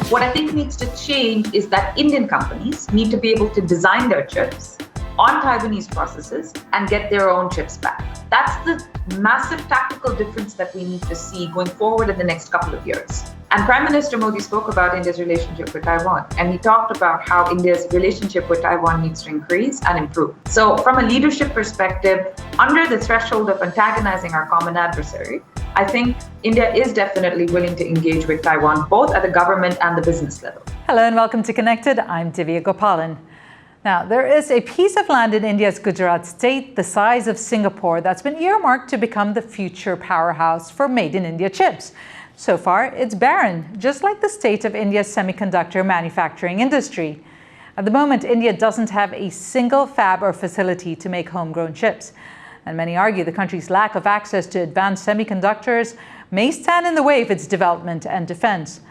What I think needs to change is that Indian companies need to be able to design their chips on Taiwanese processes and get their own chips back. That's the massive tactical difference that we need to see going forward in the next couple of years. And Prime Minister Modi spoke about India's relationship with Taiwan, and he talked about how India's relationship with Taiwan needs to increase and improve. So from a leadership perspective, under the threshold of antagonizing our common adversary, I think India is definitely willing to engage with Taiwan, both at the government and the business level. Hello and welcome to Connected. I'm Divya Gopalan. Now, there is a piece of land in India's Gujarat state the size of Singapore that's been earmarked to become the future powerhouse for made-in-India chips. So far, it's barren, just like the state of India's semiconductor manufacturing industry. At the moment, India doesn't have a single fab or facility to make homegrown chips. And many argue the country's lack of access to advanced semiconductors may stand in the way of its development and defense.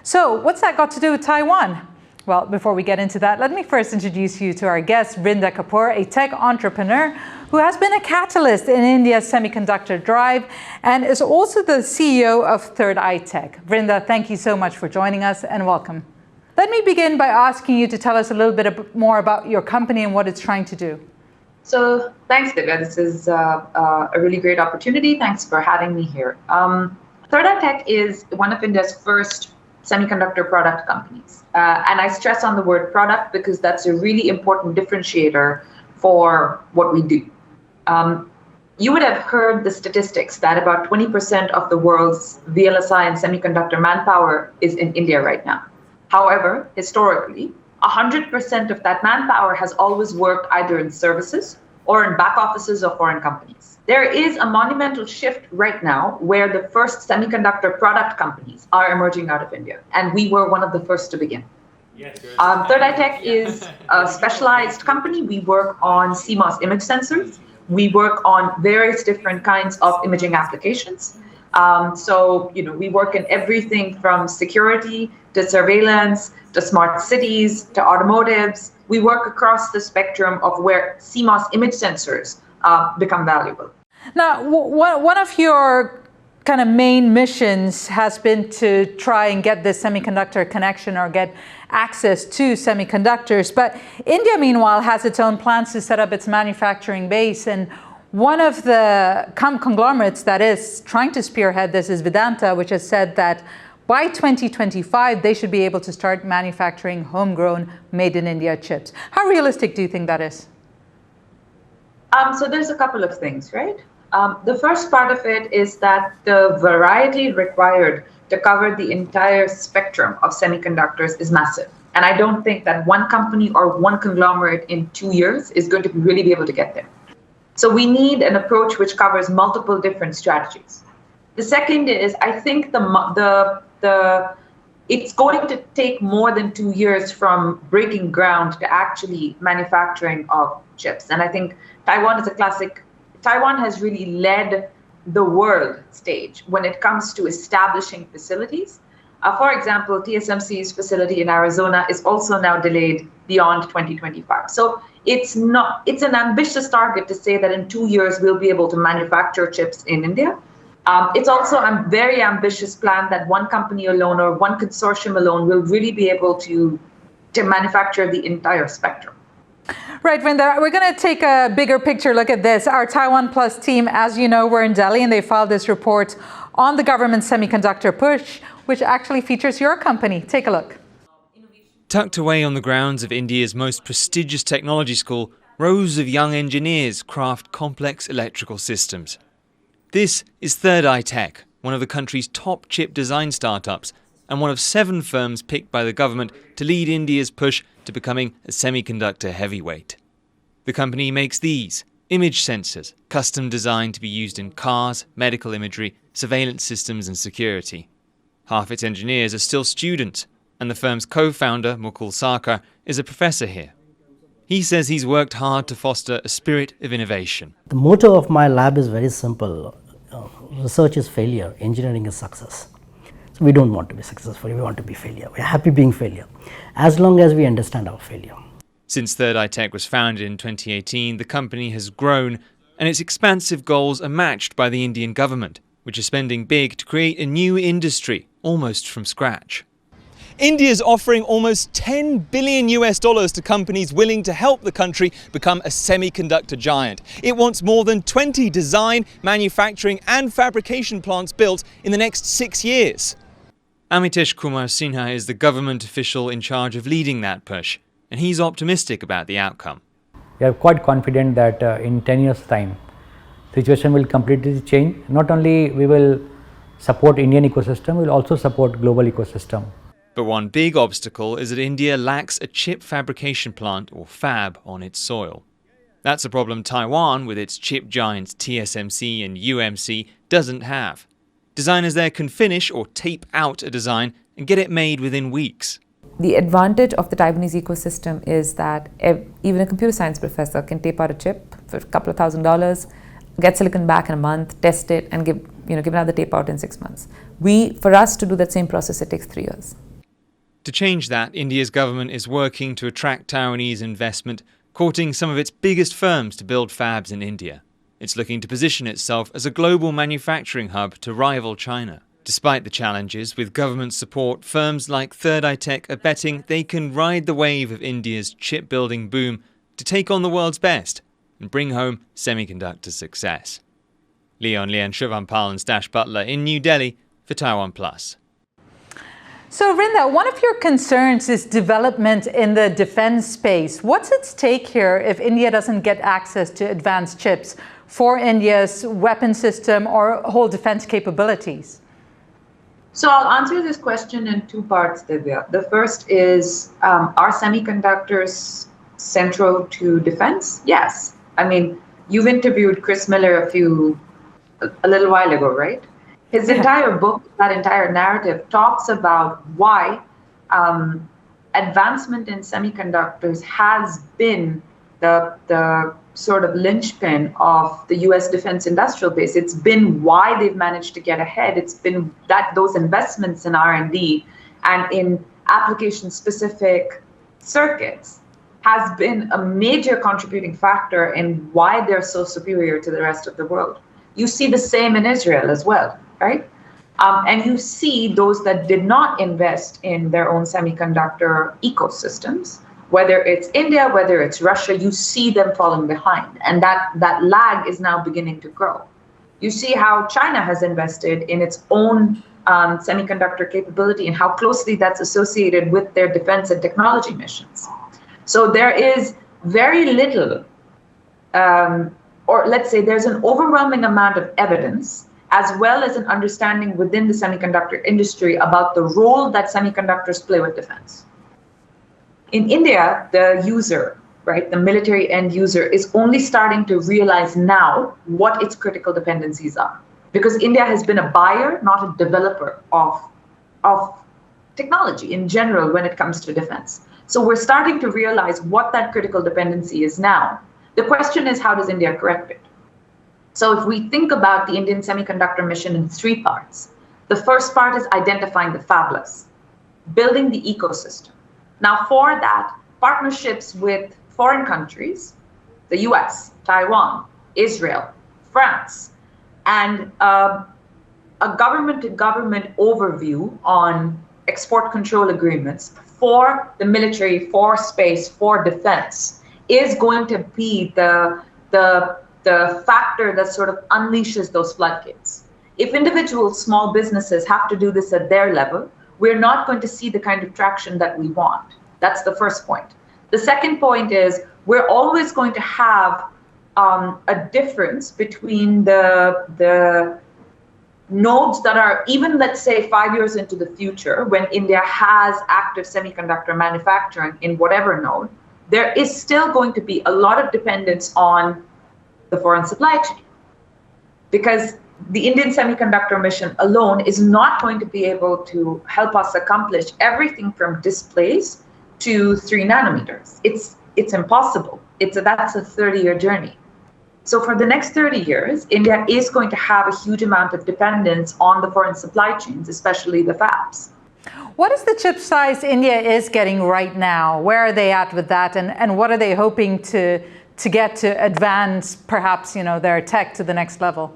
So what's that got to do with Taiwan? Well, before we get into that, let me first introduce you to our guest, Vrinda Kapoor, a tech entrepreneur who has been a catalyst in India's semiconductor drive and is also the CEO of Third Eye Tech. Vrinda, thank you so much for joining us and welcome. Let me begin by asking you to tell us a little bit more about your company and what it's trying to do. So thanks, Divya. This is a really great opportunity. Thanks for having me here. Third Eye Tech is one of India's first semiconductor product companies. And I stress on the word product because that's a really important differentiator for what we do. You would have heard the statistics that about 20% of the world's VLSI and semiconductor manpower is in India right now. However, historically, 100% of that manpower has always worked either in services or in back offices of foreign companies. There is a monumental shift right now where the first semiconductor product companies are emerging out of India, and we were one of the first to begin. Third Eye Tech is a specialized company. We work on CMOS image sensors. We work on various different kinds of imaging applications. We work in everything from security to surveillance to smart cities to automotives. We work across the spectrum of where CMOS image sensors become valuable. Now, one of your kind of main missions has been to try and get this semiconductor connection or get access to semiconductors. But India, meanwhile, has its own plans to set up its manufacturing base. And one of the conglomerates that is trying to spearhead this is Vedanta, which has said that by 2025, they should be able to start manufacturing homegrown, made-in-India chips. How realistic do you think that is? So there's a couple of things, right? The first part of it is that the variety required to cover the entire spectrum of semiconductors is massive. And I don't think that one company or one conglomerate in 2 years is going to really be able to get there. So we need an approach which covers multiple different strategies. The second is, I think it's going to take more than 2 years from breaking ground to actually manufacturing of chips. And I think Taiwan is a classic. Taiwan has really led the world stage when it comes to establishing facilities. For example, TSMC's facility in Arizona is also now delayed beyond 2025. So it's an ambitious target to say that in 2 years we'll be able to manufacture chips in India. It's also a very ambitious plan that one company alone or one consortium alone will really be able to manufacture the entire spectrum. Right, Vrinda, we're going to take a bigger picture look at this. Our TaiwanPlus team, as you know, were in Delhi and they filed this report on the government semiconductor push, which actually features your company. Take a look. Tucked away on the grounds of India's most prestigious technology school, rows of young engineers craft complex electrical systems. This is Third Eye Tech, one of the country's top chip design startups and one of 7 firms picked by the government to lead India's push to becoming a semiconductor heavyweight. The company makes these image sensors, custom designed to be used in cars, medical imagery, surveillance systems and security. Half its engineers are still students, and the firm's co-founder, Mukul Sarkar, is a professor here. He says he's worked hard to foster a spirit of innovation. The motto of my lab is very simple. Research is failure, engineering is success. So we don't want to be successful, we want to be failure. We're happy being failure, as long as we understand our failure. Since Third Eye Tech was founded in 2018, the company has grown, and its expansive goals are matched by the Indian government, which is spending big to create a new industry, almost from scratch. India's offering almost 10 billion US dollars to companies willing to help the country become a semiconductor giant. It wants more than 20 design, manufacturing and fabrication plants built in the next 6 years. Amitesh Kumar Sinha is the government official in charge of leading that push, and he's optimistic about the outcome. We are quite confident that in 10 years' time, the situation will completely change. Not only we will support Indian ecosystem, we will also support global ecosystem. But one big obstacle is that India lacks a chip fabrication plant, or fab, on its soil. That's a problem Taiwan, with its chip giants TSMC and UMC, doesn't have. Designers there can finish or tape out a design and get it made within weeks. The advantage of the Taiwanese ecosystem is that even a computer science professor can tape out a chip for a couple of $1,000s, get silicon back in a month, test it, and give another tape out in 6 months. For us to do that same process, it takes 3 years. To change that, India's government is working to attract Taiwanese investment, courting some of its biggest firms to build fabs in India. It's looking to position itself as a global manufacturing hub to rival China. Despite the challenges, with government support, firms like Third Eye Tech are betting they can ride the wave of India's chip-building boom to take on the world's best and bring home semiconductor success. Leon Lian, Shivam Pal and Stash Butler in New Delhi for TaiwanPlus. So Vrinda, one of your concerns is development in the defense space. What's at stake here if India doesn't get access to advanced chips for India's weapon system or whole defense capabilities? So I'll answer this question in two parts, Divya. The first is, are semiconductors central to defense? Yes. I mean, you've interviewed Chris Miller a little while ago, right? His entire book, that entire narrative, talks about why advancement in semiconductors has been the sort of linchpin of the US defense industrial base. It's been why they've managed to get ahead. It's been that those investments in R&D and in application-specific circuits has been a major contributing factor in why they're so superior to the rest of the world. You see the same in Israel as well, right? And you see those that did not invest in their own semiconductor ecosystems, whether it's India, whether it's Russia, you see them falling behind. And that lag is now beginning to grow. You see how China has invested in its own semiconductor capability and how closely that's associated with their defense and technology missions. So there is very little, or let's say there's an overwhelming amount of evidence, as well as an understanding within the semiconductor industry about the role that semiconductors play with defense. In India, the user, right, the military end user, is only starting to realize now what its critical dependencies are. Because India has been a buyer, not a developer of technology in general when it comes to defense. So we're starting to realize what that critical dependency is now. The question is, how does India correct it? So if we think about the Indian semiconductor mission in three parts, the first part is identifying the fabless, building the ecosystem. Now for that, partnerships with foreign countries, the US, Taiwan, Israel, France, and a government-to-government overview on export control agreements for the military, for space, for defense is going to be the factor that sort of unleashes those floodgates. If individual small businesses have to do this at their level, we're not going to see the kind of traction that we want. That's the first point. The second point is we're always going to have a difference between the nodes that are even, let's say, 5 years into the future, when India has active semiconductor manufacturing in whatever node, there is still going to be a lot of dependence on the foreign supply chain, because the Indian semiconductor mission alone is not going to be able to help us accomplish everything from displays to 3 nanometers. It's impossible. That's a 30-year journey. So for the next 30 years, India is going to have a huge amount of dependence on the foreign supply chains, especially the fabs. What is the chip size India is getting right now? Where are they at with that? And what are they hoping to get to advance, perhaps, their tech to the next level?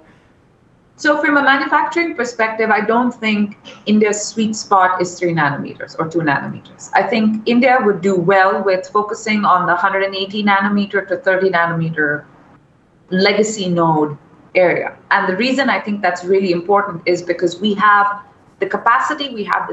So from a manufacturing perspective, I don't think India's sweet spot is 3 nanometers or 2 nanometers. I think India would do well with focusing on the 180 nanometer to 30 nanometer legacy node area. And the reason I think that's really important is because we have the capacity, we have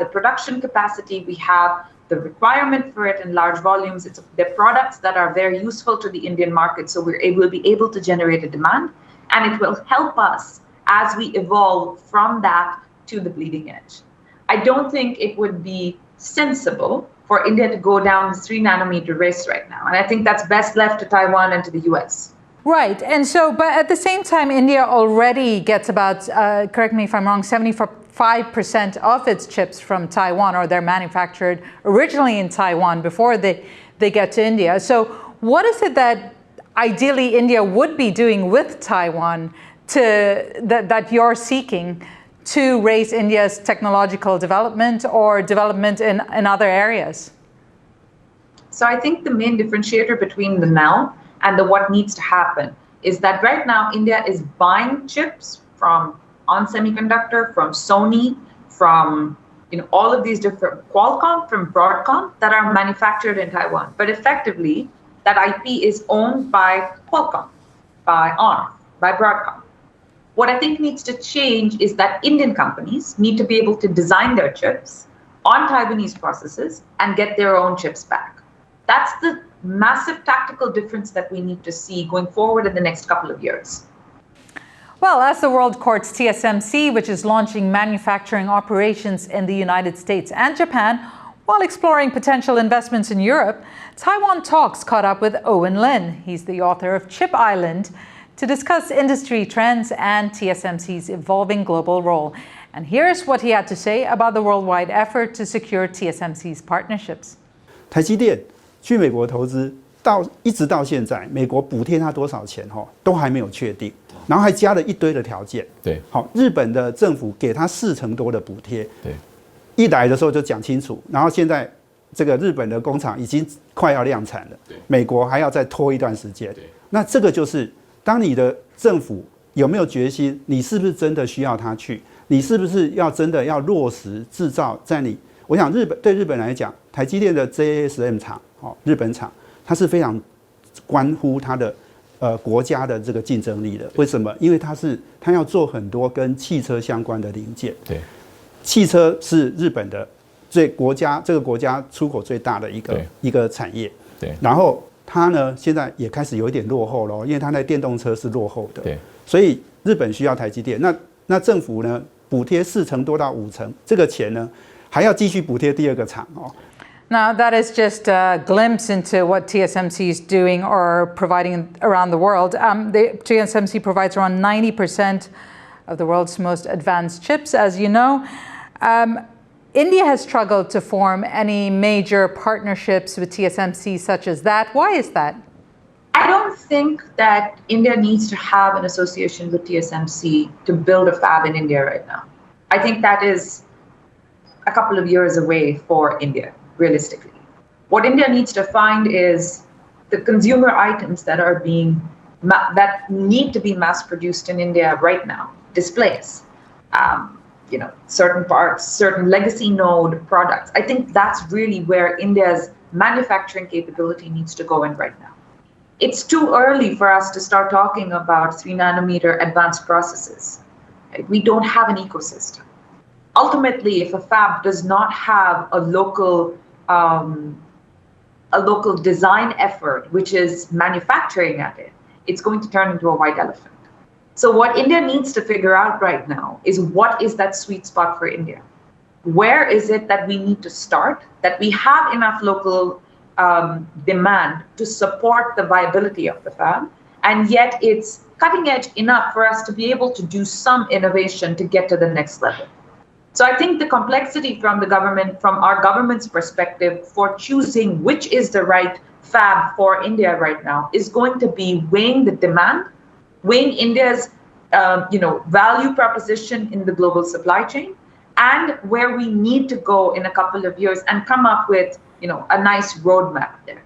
the production capacity, we have the requirement for it in large volumes. They're products that are very useful to the Indian market, so we'll be able to generate a demand. And it will help us as we evolve from that to the bleeding edge. I don't think it would be sensible for India to go down the 3 nanometer race right now. And I think that's best left to Taiwan and to the US. Right. And so, but at the same time, India already gets about, correct me if I'm wrong, 75% of its chips from Taiwan, or they're manufactured originally in Taiwan before they get to India. So what is it that ideally India would be doing with Taiwan that you're seeking to raise India's technological development or development in other areas? So I think the main differentiator between the now and the what needs to happen is that right now India is buying chips from Semiconductor, from Sony, from all of these different Qualcomm, from Broadcom that are manufactured in Taiwan. But effectively, that IP is owned by Qualcomm, by ARM, by Broadcom. What I think needs to change is that Indian companies need to be able to design their chips on Taiwanese processes and get their own chips back. That's the massive tactical difference that we need to see going forward in the next couple of years. Well, as the world courts TSMC, which is launching manufacturing operations in the United States and Japan, while exploring potential investments in Europe, Taiwan Talks caught up with Owen Len. He's the author of Chip Island, to discuss industry trends and TSMC's evolving global role. And here's what he had to say about the worldwide effort to secure TSMC's partnerships. 台积电去美国投资一直到现在，美国补贴他多少钱都还没有确定，然后还加了一堆的条件。对，好，日本的政府给他40%多的补贴。对。一来的时候就讲清楚，然后现在这个日本的工厂已经快要量产了，美国还要再拖一段时间。那这个就是当你的政府有没有决心，你是不是真的需要它去？你是不是真的要落实制造在你？我想对日本来讲，台积电的 JASM 厂，日本厂，它是非常关乎它的国家的这个竞争力的。为什么？因为它要做很多跟汽车相关的零件。对。汽车是日本的这个国家出口最大的一个产业，对。然后它呢现在也开始有一点落后了，因为它在电动车是落后的，对。所以日本需要台积电，那政府呢补贴40%多到50%，这个钱呢还要继续补贴第二个厂哦。Now, that is just a glimpse into what TSMC is doing or providing around the world. TSMC provides around 90% of the world's most advanced chips, as you know. India has struggled to form any major partnerships with TSMC such as that. Why is that? I don't think that India needs to have an association with TSMC to build a fab in India right now. I think that is a couple of years away for India, realistically. What India needs to find is the consumer items that need to be mass produced in India right now. Displays, certain parts, certain legacy node products. I think that's really where India's manufacturing capability needs to go in right now. It's too early for us to start talking about 3 nanometer advanced processes. Right? We don't have an ecosystem. Ultimately, if a fab does not have a local design effort, which is manufacturing at it, it's going to turn into a white elephant. So what India needs to figure out right now is what is that sweet spot for India? Where is it that we need to start, that we have enough local demand to support the viability of the fab, and yet it's cutting edge enough for us to be able to do some innovation to get to the next level. So I think the complexity from our government's perspective for choosing which is the right fab for India right now is going to be weighing the demand, weighing India's value proposition in the global supply chain, and where we need to go in a couple of years and come up with a nice roadmap there.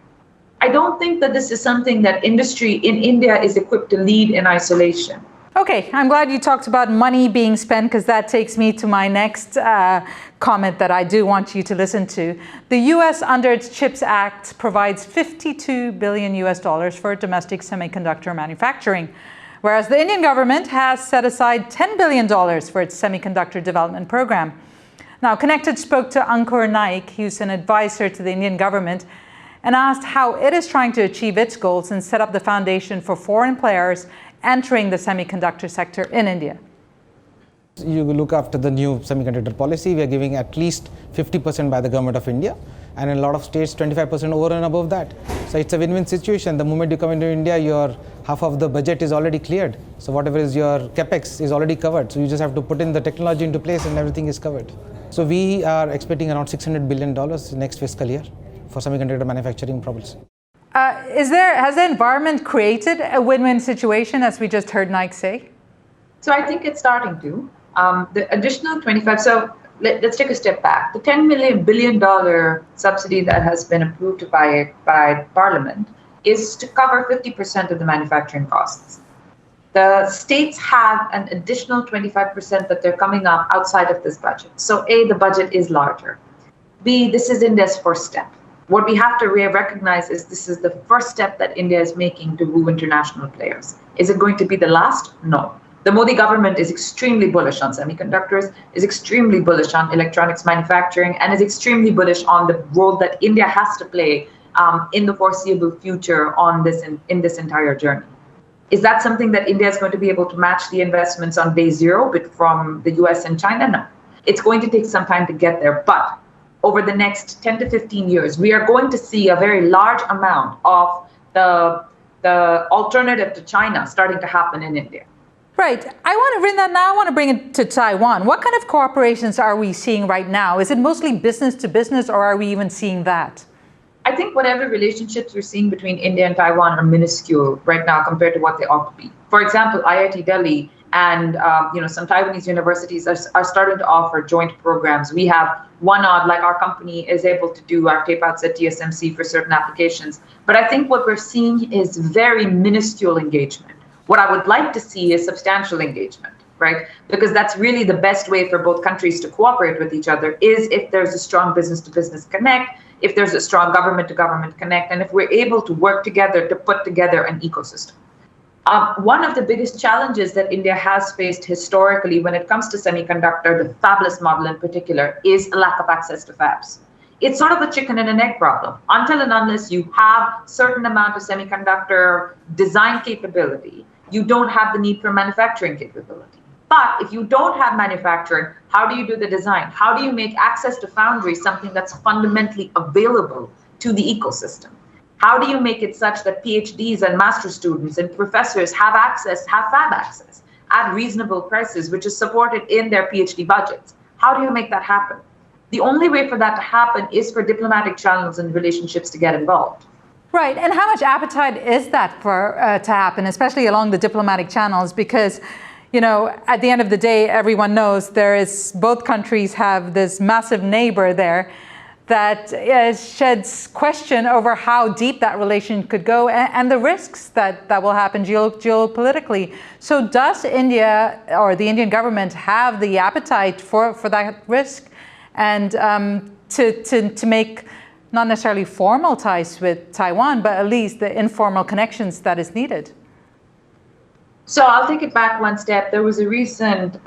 I don't think that this is something that industry in India is equipped to lead in isolation. Okay, I'm glad you talked about money being spent because that takes me to my next comment that I do want you to listen to. The US, under its CHIPS Act, provides $52 billion for domestic semiconductor manufacturing, whereas the Indian government has set aside $10 billion for its semiconductor development program. Now, Connected spoke to Ankur Naik, who's an advisor to the Indian government, and asked how it is trying to achieve its goals and set up the foundation for foreign players entering the semiconductor sector in India. You look after the new semiconductor policy, we are giving at least 50% by the government of India, and in a lot of states 25% over and above that. So it's a win-win situation. The moment you come into India, your half of the budget is already cleared. So whatever is your capex is already covered. So you just have to put in the technology into place and everything is covered. So we are expecting around $600 billion next fiscal year for semiconductor manufacturing problems. Has the environment created a win-win situation, as we just heard Naik say? So I think it's starting to. The additional 25, so let's take a step back. The $10 billion subsidy that has been approved by Parliament is to cover 50% of the manufacturing costs. The states have an additional 25% that they're coming up outside of this budget. So A, the budget is larger. B, this is India's first step. What we have to recognize is this is the first step that India is making to woo international players. Is it going to be the last? No. The Modi government is extremely bullish on semiconductors, is extremely bullish on electronics manufacturing, and is extremely bullish on the role that India has to play in the foreseeable future on this in this entire journey. Is that something that India is going to be able to match the investments on day zero from the US and China? No. It's going to take some time to get there, but over the next 10 to 15 years, we are going to see a very large amount of the alternative to China starting to happen in India. Right. Vrinda, now I want to bring it to Taiwan. What kind of cooperations are we seeing right now? Is it mostly business to business, or are we even seeing that? I think whatever relationships we're seeing between India and Taiwan are minuscule right now compared to what they ought to be. For example, IIT Delhi and some Taiwanese universities are starting to offer joint programs. We have one odd, like our company is able to do our tape outs at TSMC for certain applications. But I think what we're seeing is very minuscule engagement. What I would like to see is substantial engagement, right? Because that's really the best way for both countries to cooperate with each other is if there's a strong business to business connect, if there's a strong government to government connect, and if we're able to work together to put together an ecosystem. One of the biggest challenges that India has faced historically when it comes to semiconductor, the fabless model in particular, is a lack of access to fabs. It's sort of a chicken and an egg problem. Until and unless you have certain amount of semiconductor design capability, you don't have the need for manufacturing capability. But if you don't have manufacturing, how do you do the design? How do you make access to foundries something that's fundamentally available to the ecosystem? How do you make it such that PhDs and master students and professors have fab access at reasonable prices, which is supported in their PhD budgets? How do you make that happen? The only way for that to happen is for diplomatic channels and relationships to get involved. Right, and how much appetite is that for to happen, especially along the diplomatic channels? Because, at the end of the day, everyone knows both countries have this massive neighbor there that sheds question over how deep that relation could go and the risks that will happen geopolitically. So does India or the Indian government have the appetite for that risk and to make not necessarily formal ties with Taiwan, but at least the informal connections that is needed? So I'll take it back one step. There was a recent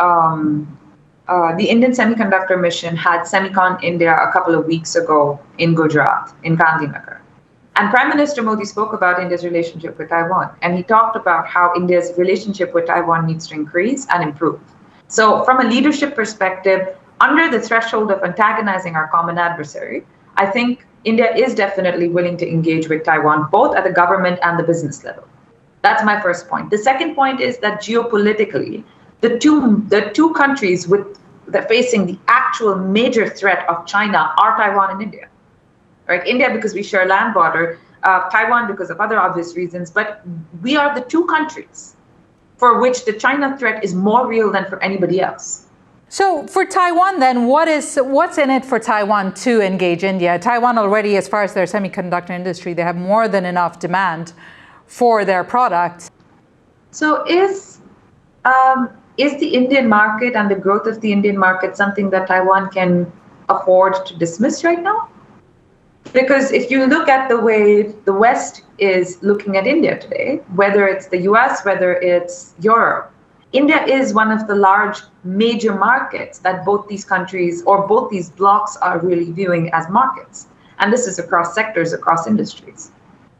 the Indian Semiconductor mission had Semicon India a couple of weeks ago in Gujarat, in Gandhinagar. And Prime Minister Modi spoke about India's relationship with Taiwan. And he talked about how India's relationship with Taiwan needs to increase and improve. So from a leadership perspective, under the threshold of antagonizing our common adversary, I think India is definitely willing to engage with Taiwan, both at the government and the business level. That's my first point. The second point is that geopolitically, the two countries that facing the actual major threat of China are Taiwan and India. Right? India because we share land border, Taiwan because of other obvious reasons, but we are the two countries for which the China threat is more real than for anybody else. So for Taiwan then, what's in it for Taiwan to engage India? Taiwan already, as far as their semiconductor industry, they have more than enough demand for their products. So is Is the Indian market and the growth of the Indian market something that Taiwan can afford to dismiss right now? Because if you look at the way the West is looking at India today, whether it's the US, whether it's Europe, India is one of the large major markets that both these countries or both these blocs are really viewing as markets. And this is across sectors, across industries.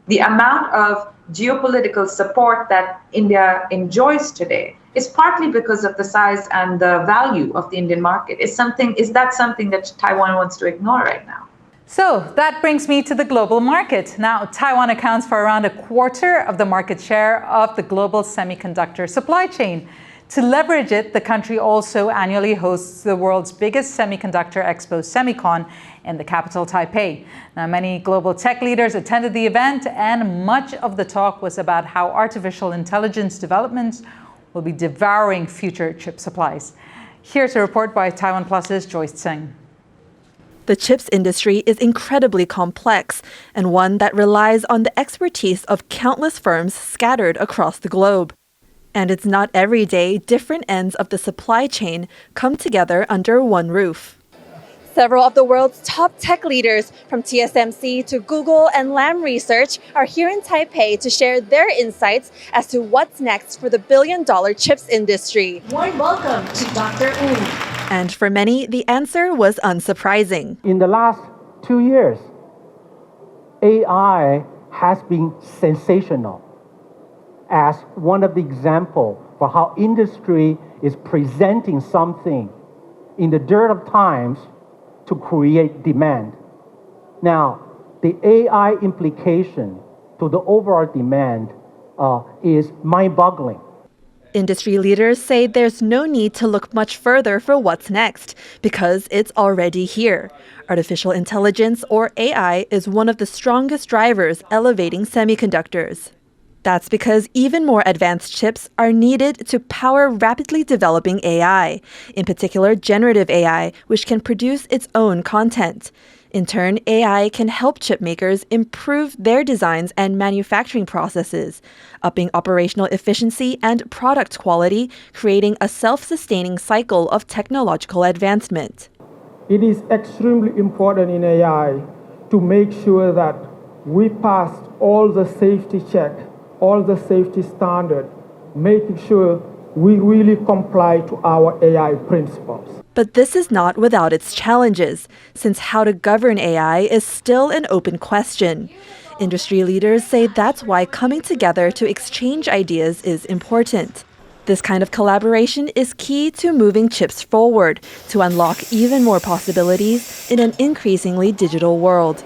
The amount of geopolitical support that India enjoys today is partly because of the size and the value of the Indian market. Is that something that Taiwan wants to ignore right now? So that brings me to the global market. Now, Taiwan accounts for around a quarter of the market share of the global semiconductor supply chain. To leverage it, the country also annually hosts the world's biggest semiconductor expo, Semicon, in the capital, Taipei. Now, many global tech leaders attended the event, and much of the talk was about how artificial intelligence developments will be devouring future chip supplies. Here's a report by TaiwanPlus's Joyce Tseng. The chips industry is incredibly complex and one that relies on the expertise of countless firms scattered across the globe. And it's not every day different ends of the supply chain come together under one roof. Several of the world's top tech leaders, from TSMC to Google and Lam Research, are here in Taipei to share their insights as to what's next for the billion-dollar chips industry. Warm welcome to Dr. Wu. And for many, the answer was unsurprising. In the last 2 years, AI has been sensational as one of the examples for how industry is presenting something in the dirt of times to create demand. Now, the AI implication to the overall demand is mind-boggling. Industry leaders say there's no need to look much further for what's next because it's already here. Artificial intelligence, or AI, is one of the strongest drivers elevating semiconductors. That's because even more advanced chips are needed to power rapidly developing AI, in particular generative AI, which can produce its own content. In turn, AI can help chip makers improve their designs and manufacturing processes, upping operational efficiency and product quality, creating a self-sustaining cycle of technological advancement. It is extremely important in AI to make sure that we pass all the safety check, all the safety standard, making sure we really comply to our AI principles. But this is not without its challenges, since how to govern AI is still an open question. Industry leaders say that's why coming together to exchange ideas is important. This kind of collaboration is key to moving chips forward, to unlock even more possibilities in an increasingly digital world.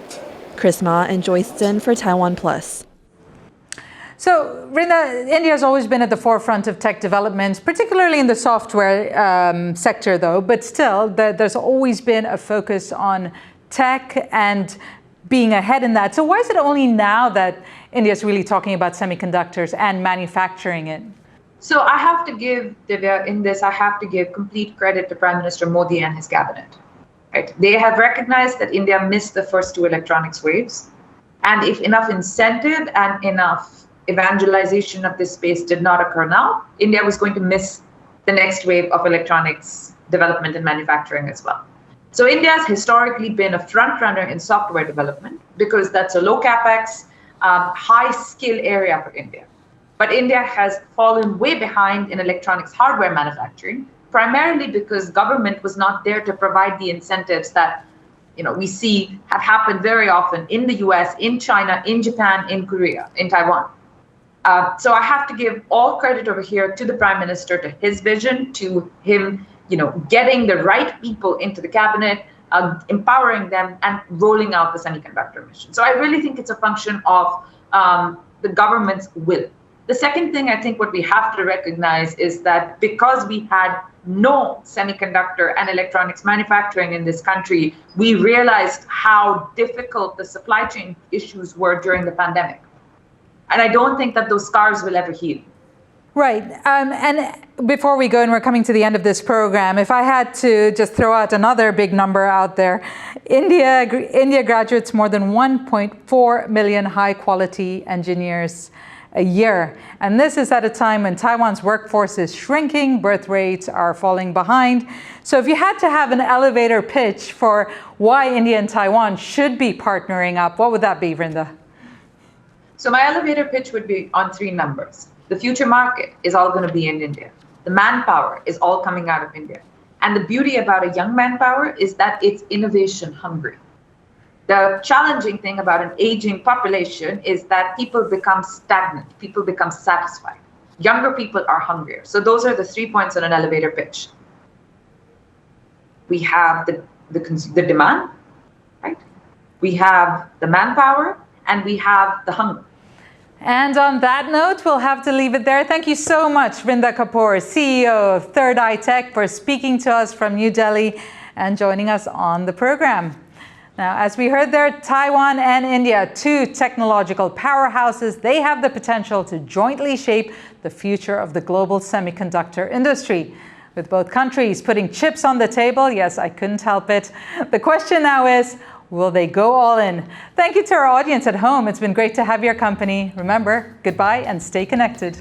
Chris Ma and Joyce Tseng for TaiwanPlus. So, Vrinda, India has always been at the forefront of tech developments, particularly in the software sector, though. But still, there's always been a focus on tech and being ahead in that. So why is it only now that India is really talking about semiconductors and manufacturing it? So I have to give, Divya, in this, I have to give complete credit to Prime Minister Modi and his cabinet. Right? They have recognized that India missed the first two electronics waves. And if enough incentive and enough evangelization of this space did not occur now, India was going to miss the next wave of electronics development and manufacturing as well. So India has historically been a front runner in software development because that's a low capex, high skill area for India. But India has fallen way behind in electronics hardware manufacturing, primarily because government was not there to provide the incentives that we see have happened very often in the US, in China, in Japan, in Korea, in Taiwan. So I have to give all credit over here to the Prime Minister, to his vision, to him, getting the right people into the cabinet, empowering them and rolling out the semiconductor mission. So I really think it's a function of the government's will. The second thing I think what we have to recognize is that because we had no semiconductor and electronics manufacturing in this country, we realized how difficult the supply chain issues were during the pandemic. And I don't think that those scars will ever heal. Right. And before we go, and we're coming to the end of this program, if I had to just throw out another big number out there, India graduates more than 1.4 million high-quality engineers a year. And this is at a time when Taiwan's workforce is shrinking, birth rates are falling behind. So if you had to have an elevator pitch for why India and Taiwan should be partnering up, what would that be, Vrinda? So my elevator pitch would be on 3 numbers. The future market is all going to be in India. The manpower is all coming out of India. And the beauty about a young manpower is that it's innovation hungry. The challenging thing about an aging population is that people become stagnant, people become satisfied. Younger people are hungrier. So those are the 3 points on an elevator pitch. We have the demand, right? We have the manpower, and we have the hunger. And on that note, we'll have to leave it there. Thank you so much, Vrinda Kapoor, CEO of Third Eye Tech, for speaking to us from New Delhi and joining us on the program. Now, as we heard there, Taiwan and India, 2 technological powerhouses, they have the potential to jointly shape the future of the global semiconductor industry. With both countries putting chips on the table, yes, I couldn't help it. The question now is, will they go all in? Thank you to our audience at home. It's been great to have your company. Remember, goodbye and stay connected.